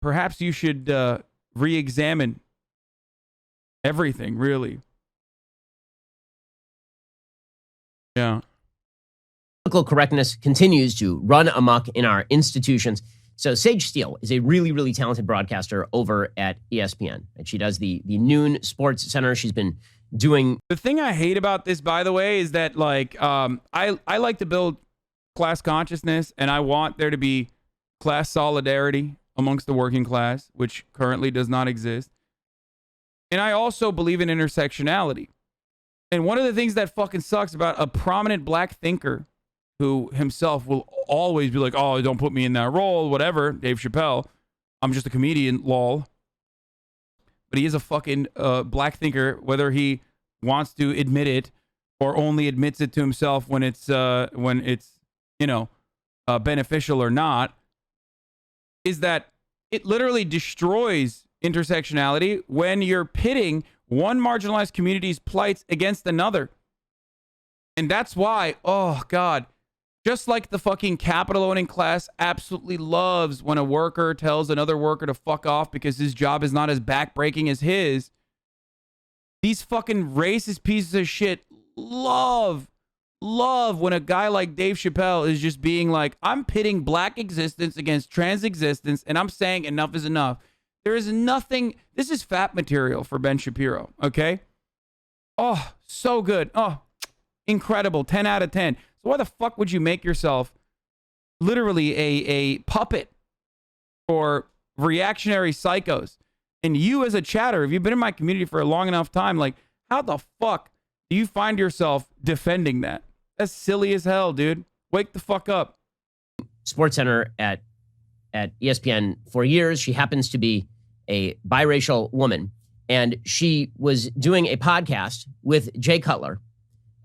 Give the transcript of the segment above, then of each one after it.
perhaps you should re-examine everything, really. Yeah. Political correctness continues to run amok in our institutions. So Sage Steele is a really, really talented broadcaster over at ESPN. And she does the noon sports center. She's been doing... The thing I hate about this, by the way, is that, like, I like to build class consciousness, and I want there to be class solidarity amongst the working class, which currently does not exist. And I also believe in intersectionality. And one of the things that fucking sucks about a prominent black thinker who himself will always be like, oh, don't put me in that role, whatever, Dave Chappelle, I'm just a comedian, lol. But he is a fucking black thinker, whether he wants to admit it or only admits it to himself when it's beneficial or not, is that it literally destroys intersectionality when you're pitting one marginalized community's plights against another. And that's why, oh God, just like the fucking capital owning class absolutely loves when a worker tells another worker to fuck off because his job is not as backbreaking as his, these fucking racist pieces of shit love when a guy like Dave Chappelle is just being like, I'm pitting black existence against trans existence, and I'm saying enough is enough. There is nothing. This is fat material for Ben Shapiro, okay? Oh, so good. Oh, incredible. 10 out of 10. So why the fuck would you make yourself literally a puppet for reactionary psychos? And you as a chatter, if you've been in my community for a long enough time, like, how the fuck do you find yourself defending that? That's silly as hell, dude. Wake the fuck up. Sports Center at ESPN for years. She happens to be a biracial woman, and she was doing a podcast with Jay Cutler,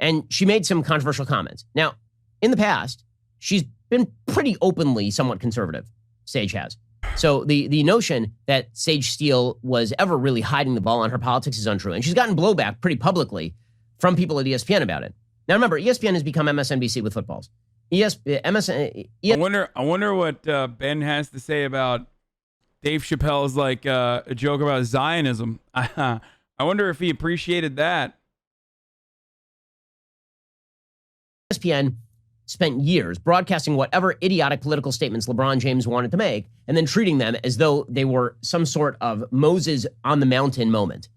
and she made some controversial comments. Now, in the past, she's been pretty openly somewhat conservative. Sage has. So the notion that Sage Steele was ever really hiding the ball on her politics is untrue, and she's gotten blowback pretty publicly from people at ESPN about it. Now, remember, ESPN has become MSNBC with footballs. I wonder what Ben has to say about Dave Chappelle's like a joke about Zionism. I wonder if he appreciated that. ESPN spent years broadcasting whatever idiotic political statements LeBron James wanted to make and then treating them as though they were some sort of Moses on the mountain moment.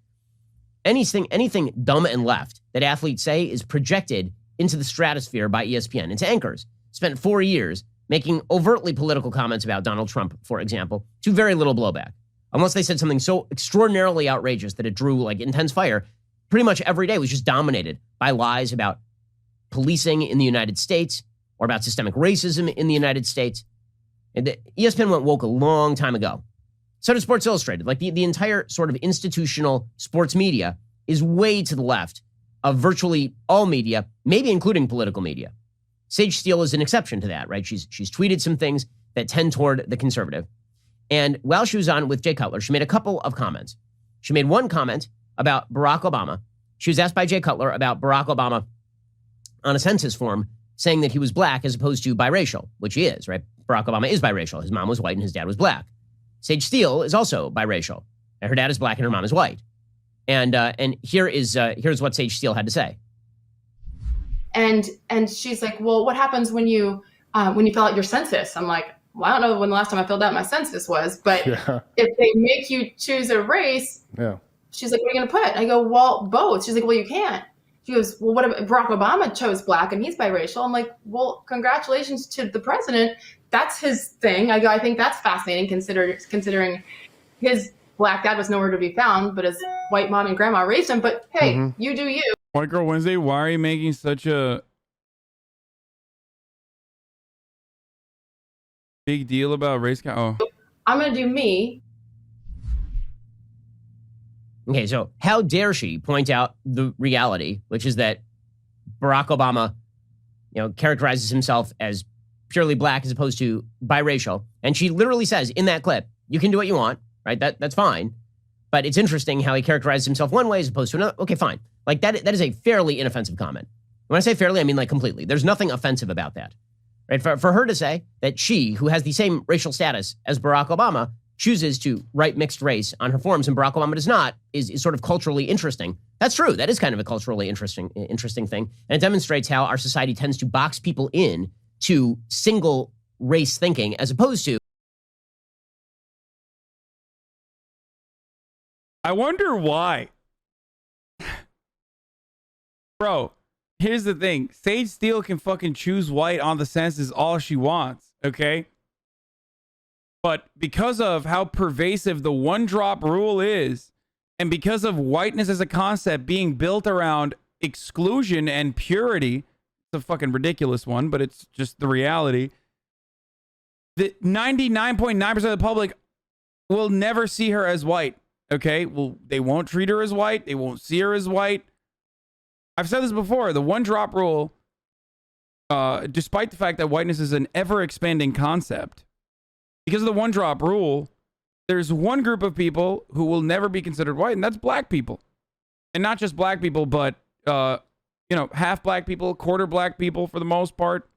Anything dumb and left that athletes say is projected into the stratosphere by ESPN, into anchors. Spent 4 years making overtly political comments about Donald Trump, for example, to very little blowback. Unless they said something so extraordinarily outrageous that it drew like intense fire, pretty much every day was just dominated by lies about policing in the United States or about systemic racism in the United States. And the ESPN went woke a long time ago. So did Sports Illustrated. Like the entire sort of institutional sports media is way to the left of virtually all media, maybe including political media. Sage Steele is an exception to that, right? She's tweeted some things that tend toward the conservative. And while she was on with Jay Cutler, she made a couple of comments. She made one comment about Barack Obama. She was asked by Jay Cutler about Barack Obama on a census form saying that he was black as opposed to biracial, which he is, right? Barack Obama is biracial. His mom was white and his dad was black. Sage Steele is also biracial. And her dad is black and her mom is white. And here's what Sage Steele had to say. And she's like, well, what happens when you fill out your census? I'm like, well, I don't know when the last time I filled out my census was, but if they make you choose a race, she's like, what are you going to put? I go, well, both. She's like, well, you can't. She goes, well, what if Barack Obama chose black and he's biracial? I'm like, well, congratulations to the president. That's his thing. I go, I think that's fascinating considering his black dad was nowhere to be found, but his white mom and grandma raised him. But hey, you do you. White Girl Wednesday, why are you making such a big deal about race? Oh, I'm going to do me. Okay, so how dare she point out the reality, which is that Barack Obama, characterizes himself as purely black as opposed to biracial. And she literally says in that clip, you can do what you want, right? That's fine. But it's interesting how he characterizes himself one way as opposed to another. Okay, fine. Like that is a fairly inoffensive comment. When I say fairly, I mean like completely. There's nothing offensive about that. Right? For her to say that she, who has the same racial status as Barack Obama, chooses to write mixed race on her forums and Barack Obama does not is sort of culturally interesting. That's true. That is kind of a culturally interesting thing. And it demonstrates how our society tends to box people in to single race thinking as opposed to. I wonder why. Bro, here's the thing. Sage Steele can fucking choose white on the census all she wants, okay? But because of how pervasive the one-drop rule is, and because of whiteness as a concept being built around exclusion and purity, it's a fucking ridiculous one, but it's just the reality, that 99.9% of the public will never see her as white, okay? Well, they won't treat her as white. They won't see her as white. I've said this before. The one-drop rule, despite the fact that whiteness is an ever-expanding concept, because of the one-drop rule, there's one group of people who will never be considered white, and that's black people. And not just black people, but, half black people, quarter black people for the most part.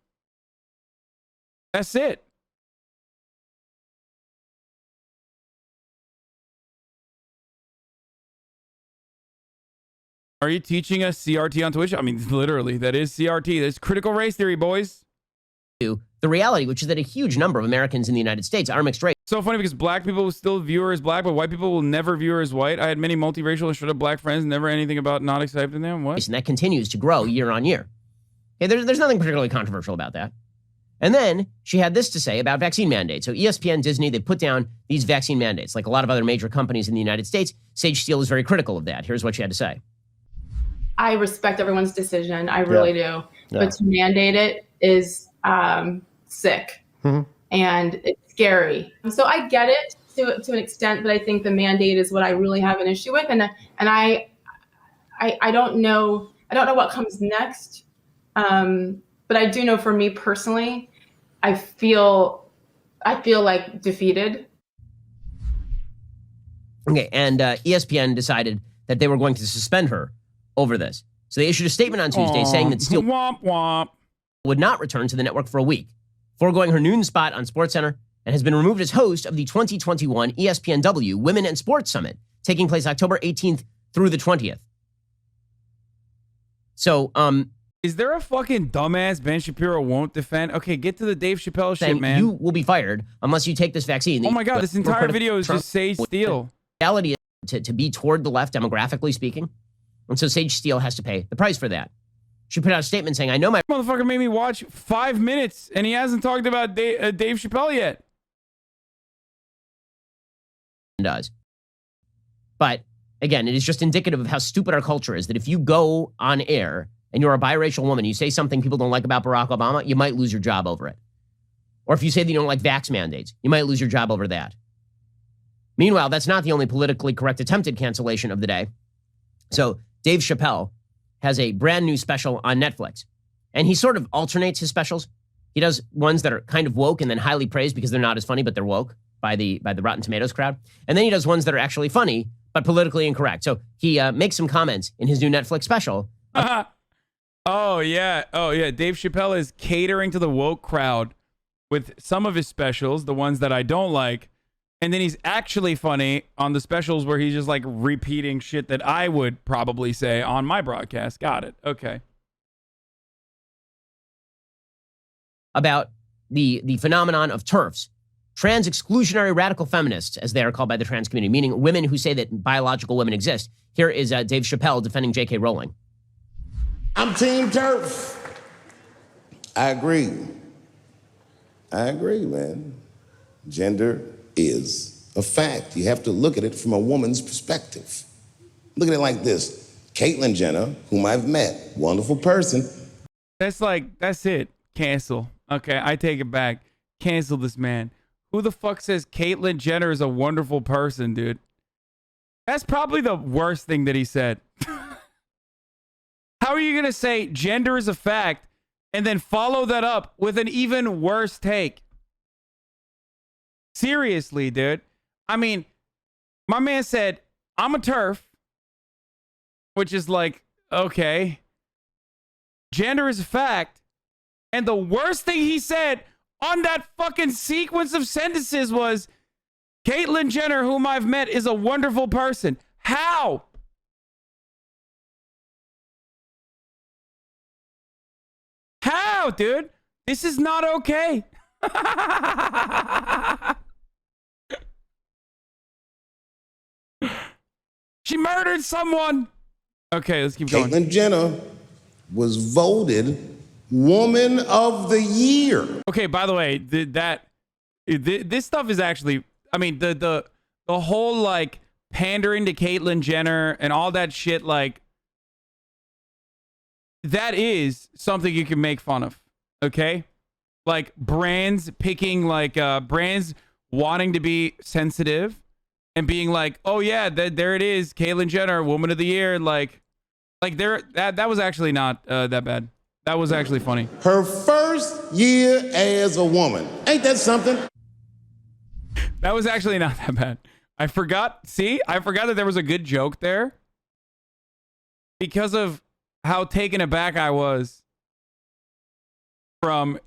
That's it. Are you teaching us CRT on Twitch? I mean, literally, that is CRT. That's critical race theory, boys. The reality, which is that a huge number of Americans in the United States are mixed race. So funny because black people will still view her as black, but white people will never view her as white. I had many multiracial and straight up black friends, never anything about not accepting them. What? And that continues to grow year on year. Okay, there's nothing particularly controversial about that. And then she had this to say about vaccine mandates. So ESPN, Disney, they put down these vaccine mandates. Like a lot of other major companies in the United States, Sage Steele is very critical of that. Here's what she had to say. I respect everyone's decision. I really do. Yeah. But to mandate it is sick. Mm-hmm. And it's scary. So I get it to an extent, but I think the mandate is what I really have an issue with. And I don't know. I don't know what comes next. But I do know for me personally, I feel like defeated. Okay. And ESPN decided that they were going to suspend her over this. So they issued a statement on Tuesday saying that Steele womp womp would not return to the network for a week, foregoing her noon spot on SportsCenter, and has been removed as host of the 2021 ESPNW Women and Sports Summit, taking place October 18th through the 20th. So, is there a fucking dumbass Ben Shapiro won't defend? Okay, get to the Dave Chappelle shit, man. You will be fired unless you take this vaccine. Oh my God, this entire video is just Sage Steele. The reality is to be toward the left, demographically speaking. And so Sage Steele has to pay the price for that. She put out a statement saying, I know my motherfucker made me watch 5 minutes and he hasn't talked about Dave Chappelle yet. Does. But again, it is just indicative of how stupid our culture is that if you go on air and you're a biracial woman, you say something people don't like about Barack Obama, you might lose your job over it. Or if you say that you don't like vax mandates, you might lose your job over that. Meanwhile, that's not the only politically correct attempted cancellation of the day. So Dave Chappelle has a brand new special on Netflix. And he sort of alternates his specials. He does ones that are kind of woke and then highly praised because they're not as funny, but they're woke by the Rotten Tomatoes crowd. And then he does ones that are actually funny, but politically incorrect. So he makes some comments in his new Netflix special. Oh, yeah. Dave Chappelle is catering to the woke crowd with some of his specials, the ones that I don't like. And then he's actually funny on the specials where he's just like repeating shit that I would probably say on my broadcast. Got it. Okay. About the phenomenon of TERFs, trans exclusionary radical feminists, as they are called by the trans community, meaning women who say that biological women exist. Here is Dave Chappelle defending J.K. Rowling. I'm Team TERF. I agree, man. Gender is a fact. You have to look at it from a woman's perspective. Look at it like this. Caitlyn Jenner, whom I've met, wonderful person. That's it. Cancel. Okay, I take it back. Cancel this man. Who the fuck says Caitlyn Jenner is a wonderful person, dude? That's probably the worst thing that he said. How are you going to say gender is a fact and then follow that up with an even worse take? Seriously, dude. I mean, my man said, I'm a TERF, which is like, okay. Gender is a fact. And the worst thing he said on that fucking sequence of sentences was, Caitlyn Jenner, whom I've met, is a wonderful person. How? How, dude? This is not okay. She murdered someone. Okay, let's keep going. Caitlyn Jenner was voted Woman of the Year. Okay, by the way, this stuff is actually, I mean, the whole like pandering to Caitlyn Jenner and all that shit, like that is something you can make fun of. Okay, like brands picking like brands wanting to be sensitive and being like, oh yeah, there it is, Caitlyn Jenner, Woman of the Year, like there that was actually not that bad. That was actually funny. Her first year as a woman. Ain't that something? That was actually not that bad. I forgot that there was a good joke there because of how taken aback I was from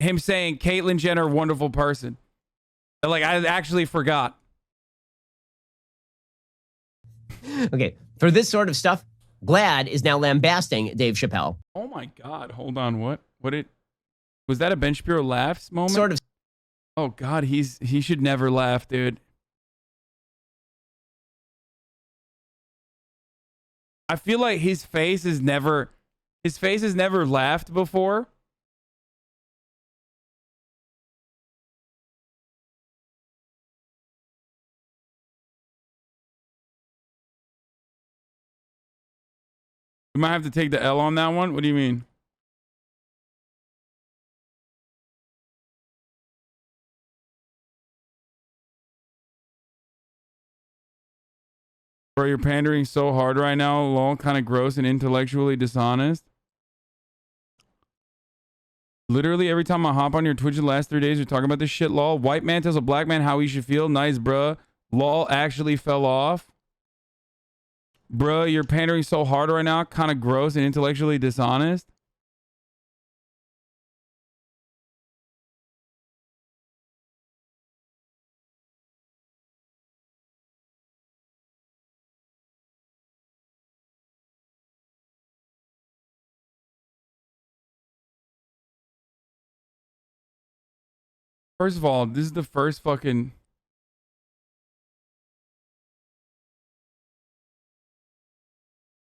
him saying Caitlyn Jenner, wonderful person. Like, I actually forgot. Okay, for this sort of stuff, GLAAD is now lambasting Dave Chappelle. Oh my God, hold on, what was that a Ben Shapiro laughs moment? Sort of. Oh God, he should never laugh, dude. I feel like his face has never laughed before. We might have to take the L on that one. What do you mean? Bro, you're pandering so hard right now. Lol, kind of gross and intellectually dishonest. Literally every time I hop on your Twitch the last 3 days, you're talking about this shit, lol. White man tells a black man how he should feel. Nice, bruh. Lol actually fell off. Bruh, you're pandering so hard right now. Kind of gross and intellectually dishonest. First of all, this is the first fucking...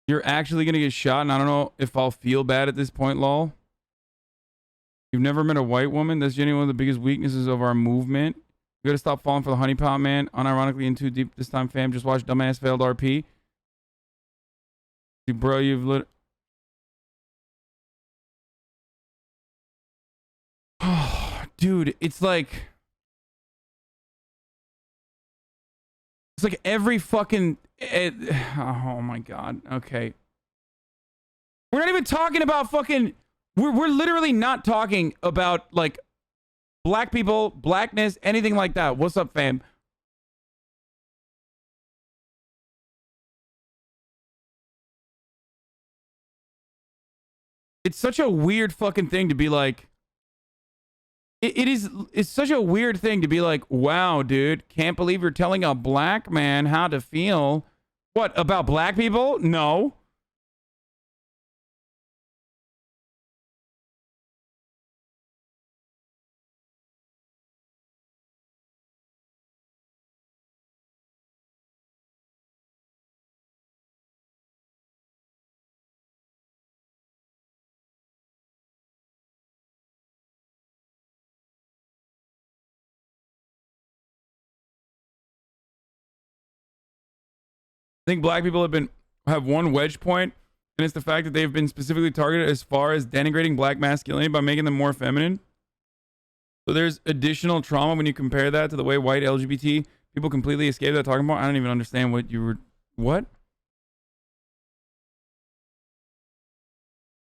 You're actually gonna get shot, and I don't know if I'll feel bad at this point, lol. You've never met a white woman? That's genuinely one of the biggest weaknesses of our movement. You gotta stop falling for the honeypot man. Unironically in too deep this time, fam. Just watch dumbass failed RP. Bro, you've lit... Oh, dude, it's like every fucking... oh my God. Okay. We're not even talking about fucking... We're literally not talking about like black people, blackness, anything like that. What's up, fam? It's such a weird fucking thing to be like... It's such a weird thing to be like, wow, dude, can't believe you're telling a black man how to feel. What, about black people? No. I think black people have one wedge point, and it's the fact that they've been specifically targeted as far as denigrating black masculinity by making them more feminine. So there's additional trauma when you compare that to the way white LGBT people completely escape that talking about. I don't even understand what you were... What?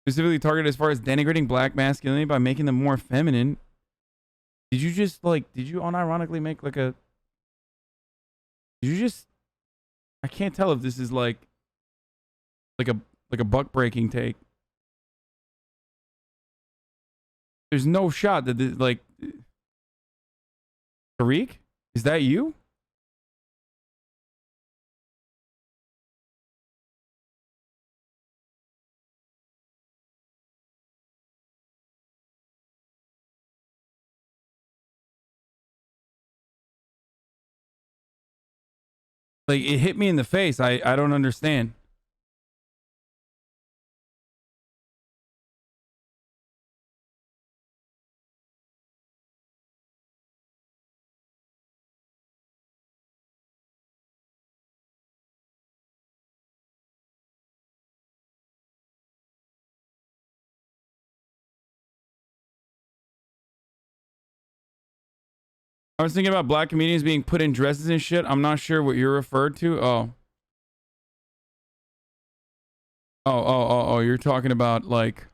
Specifically targeted as far as denigrating black masculinity by making them more feminine. Did you just like... Did you unironically make like a... Did you just... I can't tell if this is like a buck breaking take. There's no shot that this, like... Tariq? Is that you? Like, it hit me in the face. I don't understand. I was thinking about black comedians being put in dresses and shit. I'm not sure what you're referred to. Oh, you're talking about like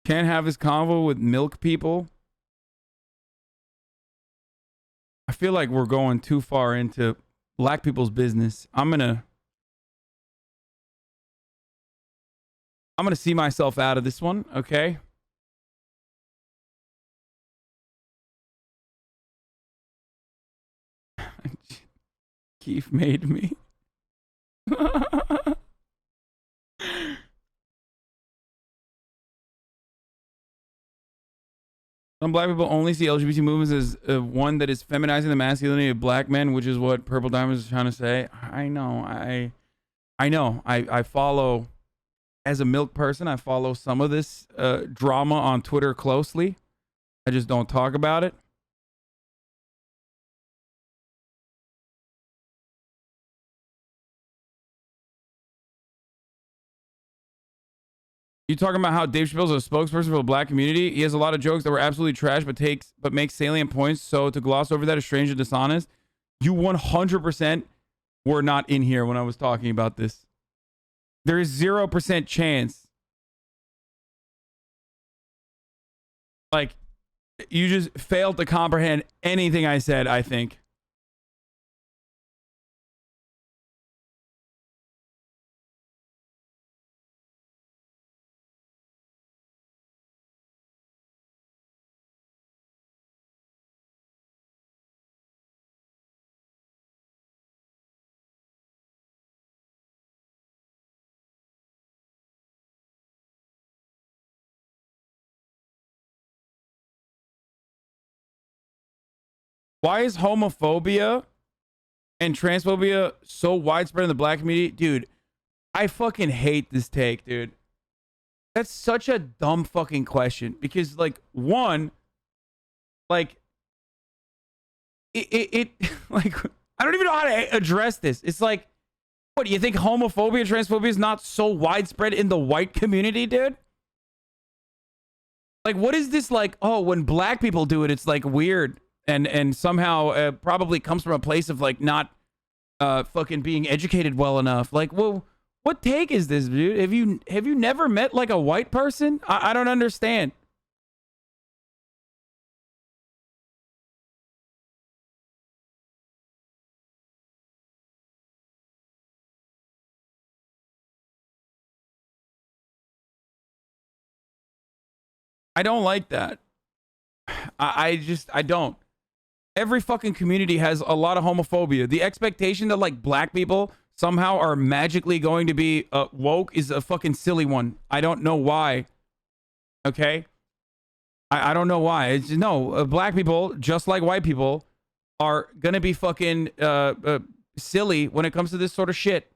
can't have his convo with milk people. I feel like we're going too far into black people's business. I'm gonna see myself out of this one, okay? Keith made me. Some black people only see LGBT movements as one that is feminizing the masculinity of black men, which is what Purple Diamonds is trying to say. I know. I follow, as a milk person, I follow some of this drama on Twitter closely. I just don't talk about it. You talking about how Dave Chappelle's a spokesperson for the black community? He has a lot of jokes that were absolutely trash, but makes salient points. So to gloss over that is strange and dishonest. You 100% were not in here when I was talking about this. There is 0% chance. Like, you just failed to comprehend anything I said, I think. Why is homophobia and transphobia so widespread in the black community? Dude, I fucking hate this take, dude. That's such a dumb fucking question. Because, like, one, like, it like, I don't even know how to address this. It's like, what, do you think homophobia, transphobia is not so widespread in the white community, dude? Like, what is this, like, oh, when black people do it, it's, like, weird. And somehow probably comes from a place of, like, not fucking being educated well enough. Like, well, what take is this, dude? Have you never met, like, a white person? I don't understand. I don't like that. I don't. Every fucking community has a lot of homophobia. The expectation that, like, black people somehow are magically going to be woke is a fucking silly one. I don't know why. Okay? I don't know why. It's, no, black people, just like white people, are gonna be fucking silly when it comes to this sort of shit.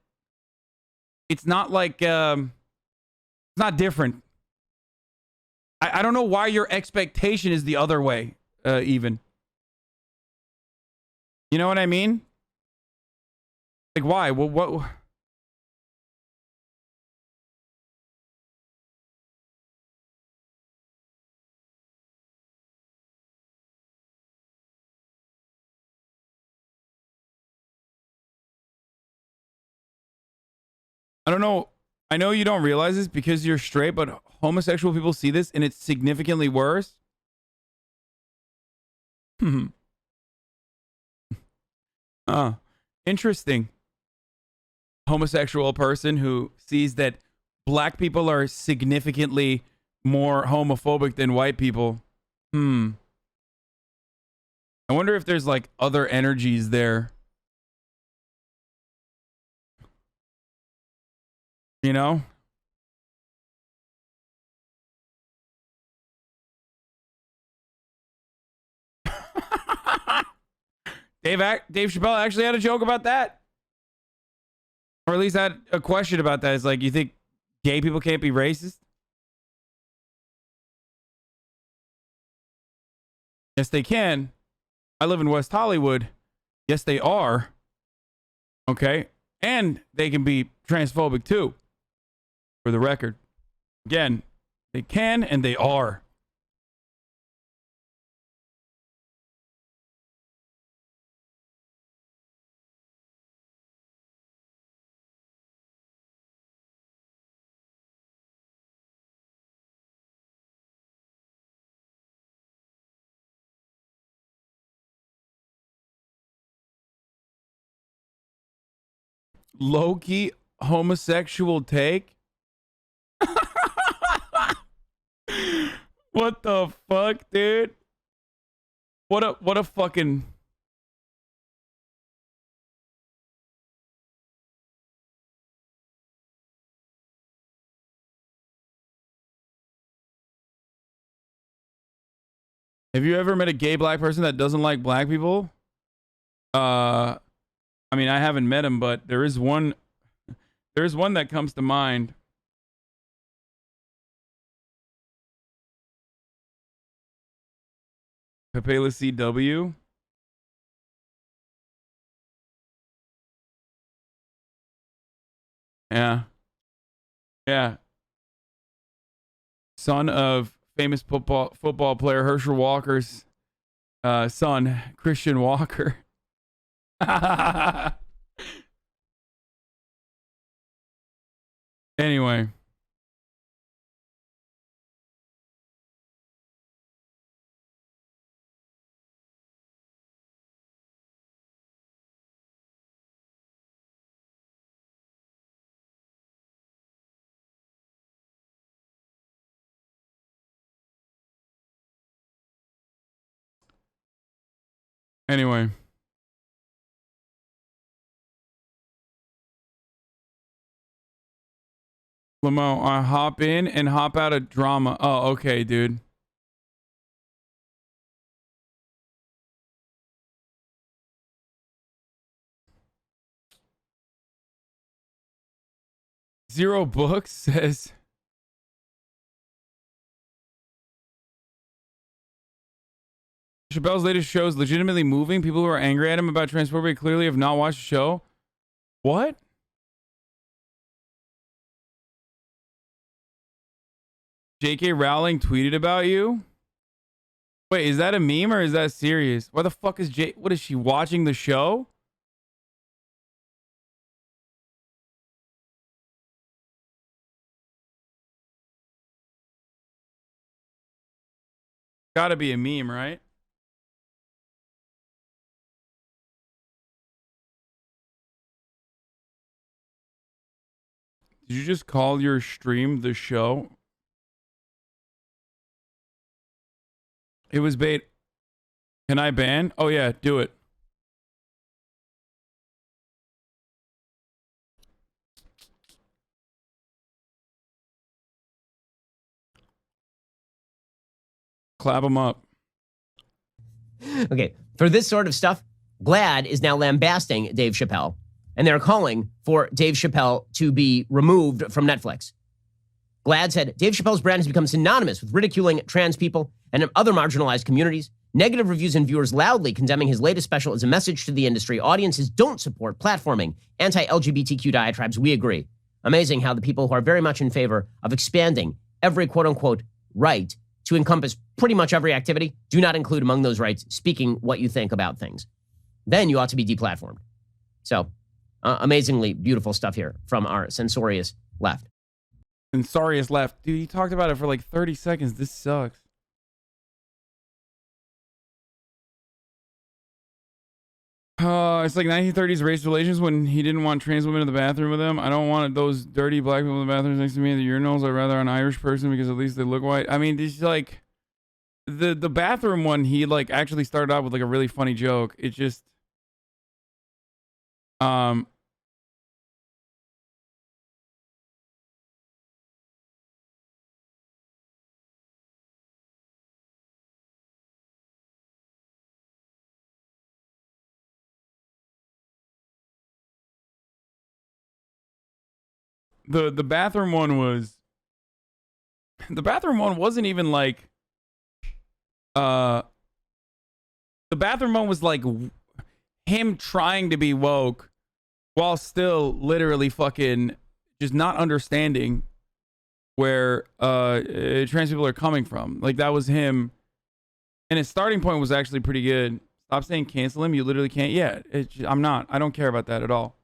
It's not like, it's not different. I don't know why your expectation is the other way, even. You know what I mean? Like, why? Well, what? I don't know. I know you don't realize this because you're straight, but homosexual people see this and it's significantly worse. Interesting. Homosexual person who sees that black people are significantly more homophobic than white people. I wonder if there's like other energies there. You know? Dave Chappelle actually had a joke about that. Or at least had a question about that. It's like, you think gay people can't be racist? Yes, they can. I live in West Hollywood. Yes, they are. Okay. And they can be transphobic too. For the record. Again, they can and they are. Low-key homosexual take? What the fuck, dude? What a fucking... Have you ever met a gay black person that doesn't like black people? I mean, I haven't met him, but there is one that comes to mind. Capela CW. Yeah. Yeah. Son of famous football player Herschel Walker's son, Christian Walker. Anyway. Anyway. Lamo, I hop in and hop out of drama. Oh, okay, dude. Zero Books says... Chappelle's latest show is legitimately moving. People who are angry at him about transphobia clearly have not watched the show. What? J.K. Rowling tweeted about you? Wait, is that a meme or is that serious? Why the fuck is what is she watching the show? Gotta be a meme, right? Did you just call your stream the show? It was bait. Can I ban? Oh yeah, do it. Clap them up. Okay, for this sort of stuff, GLAAD is now lambasting Dave Chappelle, and they're calling for Dave Chappelle to be removed from Netflix. GLAAD said, Dave Chappelle's brand has become synonymous with ridiculing trans people and other marginalized communities. Negative reviews and viewers loudly condemning his latest special is a message to the industry. Audiences don't support platforming anti-LGBTQ diatribes. We agree. Amazing how the people who are very much in favor of expanding every quote-unquote right to encompass pretty much every activity do not include among those rights speaking what you think about things. Then you ought to be deplatformed. So, amazingly beautiful stuff here from our censorious left. Censorious left. Dude, you talked about it for like 30 seconds. This sucks. It's like 1930s race relations when he didn't want trans women in the bathroom with him. I don't want those dirty black people in the bathrooms next to me in the urinals. I'd rather an Irish person because at least they look white. I mean, it's like the bathroom one. He like actually started out with like a really funny joke. It just the bathroom one was the bathroom one wasn't even like the bathroom one was like him trying to be woke while still literally fucking just not understanding where trans people are coming from. Like that was him, and his starting point was actually pretty good. Stop saying cancel him. You literally can't. Yeah, I don't care about that at all.